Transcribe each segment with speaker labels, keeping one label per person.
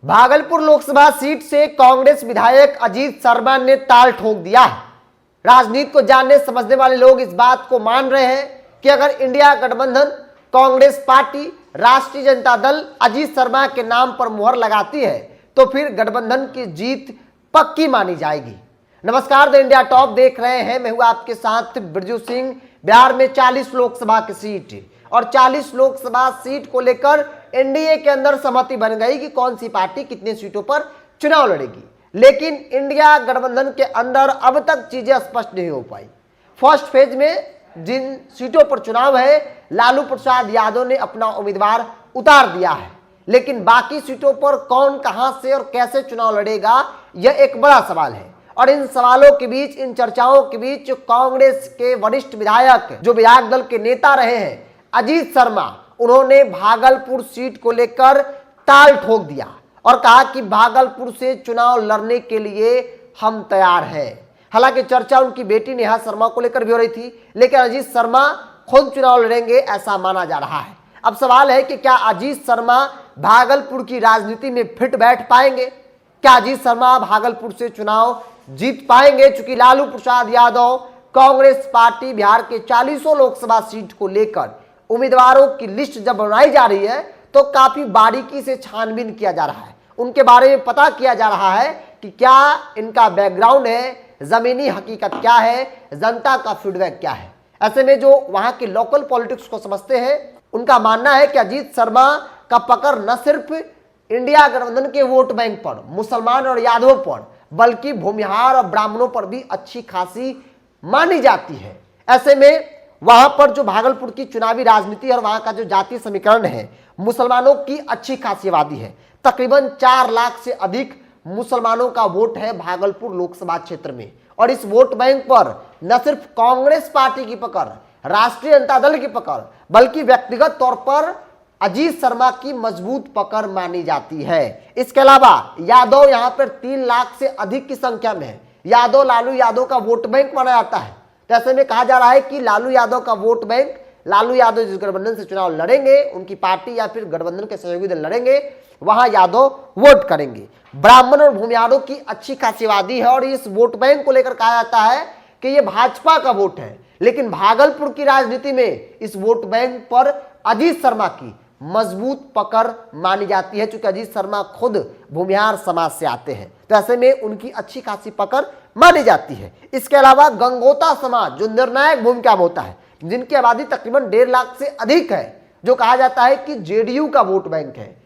Speaker 1: Bhagalpur Lok Sabha seat से कांग्रेस विधायक अजीत शर्मा ने ताल ठोक दिया है। राजनीति को जानने समझने वाले लोग इस बात को मान रहे हैं कि अगर इंडिया गठबंधन कांग्रेस पार्टी राष्ट्रीय जनता दल अजीत शर्मा के नाम पर मुहर लगाती है तो फिर गठबंधन की जीत पक्की मानी जाएगी। नमस्कार, द इंडिया टॉप देख रहे हैं। मैं हूं आपके साथ बिरजू सिंह। बिहार में 40 लोकसभा की सीट और 40 लोकसभा सीट को लेकर एनडीए के अंदर सहमति बन गई कि कौन सी पार्टी कितनी सीटों पर चुनाव लड़ेगी, लेकिन इंडिया गठबंधन के अंदर अब तक चीजें स्पष्ट नहीं हो पाई। फर्स्ट फेज में जिन सीटों पर चुनाव है, लालू प्रसाद यादव ने अपना उम्मीदवार उतार दिया है, लेकिन बाकी सीटों पर कौन कहां से और कैसे चुनाव लड़ेगा, यह एक बड़ा सवाल है। और इन सवालों के बीच, इन चर्चाओं के बीच कांग्रेस के वरिष्ठ विधायक जो विधायक दल के नेता रहे हैं अजीत शर्मा, उन्होंने भागलपुर सीट को लेकर ताल ठोक दिया और कहा कि भागलपुर से चुनाव लड़ने के लिए हम तैयार हैं। हालांकि चर्चा उनकी बेटी नेहा शर्मा को लेकर भी हो रही थी, लेकिन अजीत शर्मा खुद चुनाव लड़ेंगे ऐसा माना जा रहा है। अब सवाल है कि क्या अजीत शर्मा भागलपुर की राजनीति में फिट बैठ पाएंगे? क्या अजीत शर्मा भागलपुर से चुनाव जीत पाएंगे? चूंकि लालू प्रसाद यादव कांग्रेस पार्टी बिहार के 40 लोकसभा सीट को लेकर उम्मीदवारों की लिस्ट जब बनाई जा रही है तो काफी बारीकी से छानबीन किया जा रहा है, उनके बारे में पता किया जा रहा है कि क्या इनका बैकग्राउंड है, जमीनी हकीकत क्या है, जनता का फीडबैक क्या है। ऐसे में जो वहां के लोकल पॉलिटिक्स को समझते हैं, उनका मानना है कि अजीत शर्मा का पकड़ न सिर्फ इंडिया गठबंधन के वोट बैंक पर, मुसलमान और यादवों पर, बल्कि भूमिहार और ब्राह्मणों पर भी अच्छी खासी मानी जाती है। ऐसे में वहां पर जो भागलपुर की चुनावी राजनीति और वहां का जो जातीय समीकरण है, मुसलमानों की अच्छी खासी आबादी है। तकरीबन 4 लाख से अधिक मुसलमानों का वोट है भागलपुर लोकसभा क्षेत्र में। और इस वोट बैंक पर न सिर्फ कांग्रेस पार्टी की पकड़, राष्ट्रीय जनता दल की पकड़, बल्कि व्यक्तिगत तौर पर अजीत शर्मा की मजबूत पकड़ मानी जाती है। इसके अलावा यादव यहां पर 3 लाख से अधिक की संख्या में है। यादव लालू यादव का वोट बैंक माना जाता है। ऐसे में कहा जा रहा है कि लालू यादव का वोट बैंक, लालू यादव जिस गठबंधन से चुनाव लड़ेंगे, उनकी पार्टी या फिर गठबंधन के सहयोगी दल लड़ेंगे, वहां यादव वोट करेंगे। ब्राह्मण और भूमिहारों की अच्छी खासी आबादी है और इस वोट बैंक को लेकर कहा जाता है कि यह भाजपा का वोट है। लेकिन भागलपुर की राजनीति में इस वोट बैंक पर अजीत शर्मा की मजबूत पकड़ मानी जाती है, क्योंकि अजीत शर्मा खुद भूमिहार समाज से आते हैं, तो ऐसे में उनकी अच्छी खासी पकड़ मानी जाती है। इसके अलावा गंगोता समाज जो निर्णायक भूमिका में होता है, जिनकी आबादी तकरीबन 1.5 लाख से अधिक है, जो कहा जाता है कि जेडीयू का वोट बैंक है,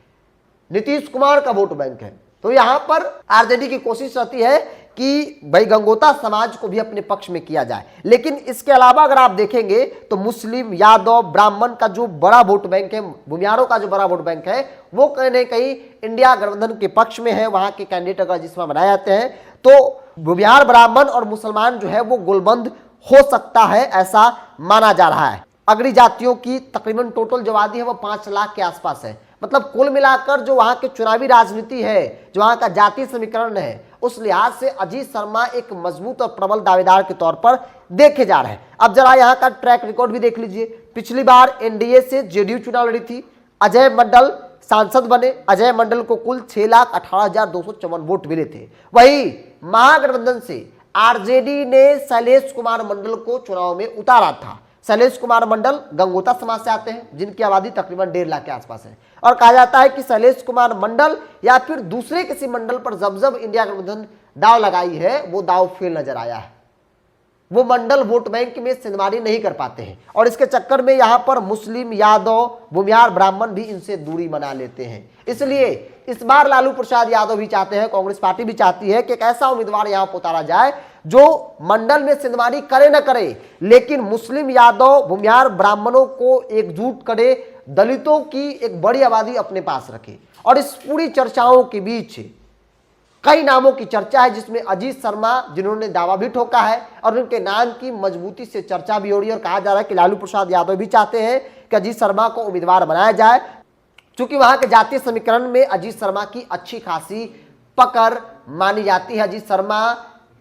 Speaker 1: नीतीश कुमार का वोट बैंक है, तो यहां पर आरजेडी की कोशिश रहती है कि भाई गंगोता समाज को भी अपने पक्ष में किया जाए। लेकिन इसके अलावा अगर आप देखेंगे तो मुस्लिम, यादव, ब्राह्मण का जो बड़ा वोट बैंक है, भूमिहारों का जो बड़ा वोट बैंक है, वो कहीं ना कहीं इंडिया गठबंधन के पक्ष में है। वहां के कैंडिडेट अगर जिसमें बनाए जाते हैं तो भूमिहार, ब्राह्मण और मुसलमान जो है वो गोलबंद हो सकता है, ऐसा माना जा रहा है। अगड़ी जातियों की तकरीबन टोटल जो आबादी है वो 5 लाख के आसपास है। मतलब कुल मिलाकर जो वहां की चुनावी राजनीति है, जो वहां का जातीय समीकरण है, उस लिहाज से अजीत शर्मा एक मजबूत और प्रबल दावेदार के तौर पर देखे जा रहे हैं। अब जरा यहाँ का ट्रैक रिकॉर्ड भी देख लीजिए। पिछली बार एनडीए से जेडीयू चुनाव लड़ी थी, अजय मंडल सांसद बने। अजय मंडल को कुल 6,18,254 वोट मिले थे। वही महागठबंधन से आरजेडी ने शैलेश कुमार मंडल को चुनाव में उतारा था। शैलेश कुमार मंडल गंगोता समाज से आते हैं, जिनकी आबादी तकरीबन 1.5 लाख के आसपास है। और कहा जाता है कि शैलेश कुमार मंडल या फिर दूसरे किसी मंडल पर जब जब इंडिया गठबंधन दाव लगाई है, वो दाव फेल नजर आया है। वो मंडल वोट बैंक में सिंधमारी नहीं कर पाते हैं और इसके चक्कर में यहां पर मुस्लिम, यादव, भूमिहार, ब्राह्मण भी इनसे दूरी बना लेते हैं। इसलिए इस बार लालू प्रसाद यादव भी चाहते हैं, कांग्रेस पार्टी भी चाहती है कि एक ऐसा उम्मीदवार यहां पर उतारा जाए जो मंडल में सिंधमारी करे न करे, लेकिन मुस्लिम, यादव, भूमिहार, ब्राह्मणों को एकजुट करे, दलितों की एक बड़ी आबादी अपने पास रखे। और इस पूरी चर्चाओं के बीच कई नामों की चर्चा है, जिसमें अजीत शर्मा, जिन्होंने दावा भी ठोका है, और उनके नाम की मजबूती से चर्चा भी हो रही है। और कहा जा रहा है कि लालू प्रसाद यादव भी चाहते हैं कि अजीत शर्मा को उम्मीदवार बनाया जाए, क्योंकि वहां के जातीय समीकरण में अजीत शर्मा की अच्छी खासी पकड़ मानी जाती है। अजीत शर्मा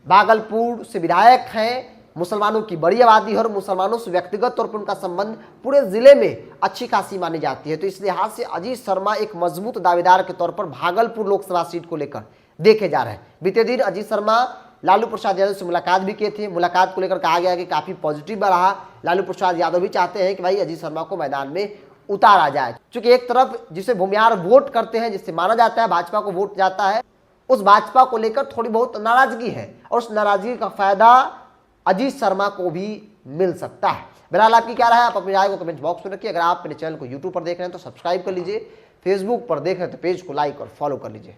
Speaker 1: भागलपुर से विधायक हैं, मुसलमानों की बड़ी आबादी है और मुसलमानों से व्यक्तिगत तौर पर उनका संबंध पूरे जिले में अच्छी खासी मानी जाती है। तो इस लिहाज से अजीत शर्मा एक मजबूत दावेदार के तौर पर भागलपुर लोकसभा सीट को लेकर देखे जा रहे हैं। बीते दिन अजीत शर्मा लालू प्रसाद यादव से मुलाकात भी किए थे। मुलाकात को लेकर कहा गया कि काफी पॉजिटिव रहा। लालू प्रसाद यादव भी चाहते हैं कि भाई अजीत शर्मा को मैदान में उतारा जाए, क्योंकि एक तरफ जिसे भूमिहार वोट करते हैं, जिससे माना जाता है भाजपा को वोट जाता है, उस भाजपा को लेकर थोड़ी बहुत नाराजगी है और उस नाराजगी का फायदा अजीत शर्मा को भी मिल सकता है। बहरहाल आपकी क्या राय है, आप अपनी राय को कमेंट बॉक्स में रखिए। अगर आप मेरे चैनल को यूट्यूब पर देख रहे हैं तो सब्सक्राइब कर लीजिए, फेसबुक पर देख रहे हैं तो पेज को लाइक और फॉलो कर लीजिए।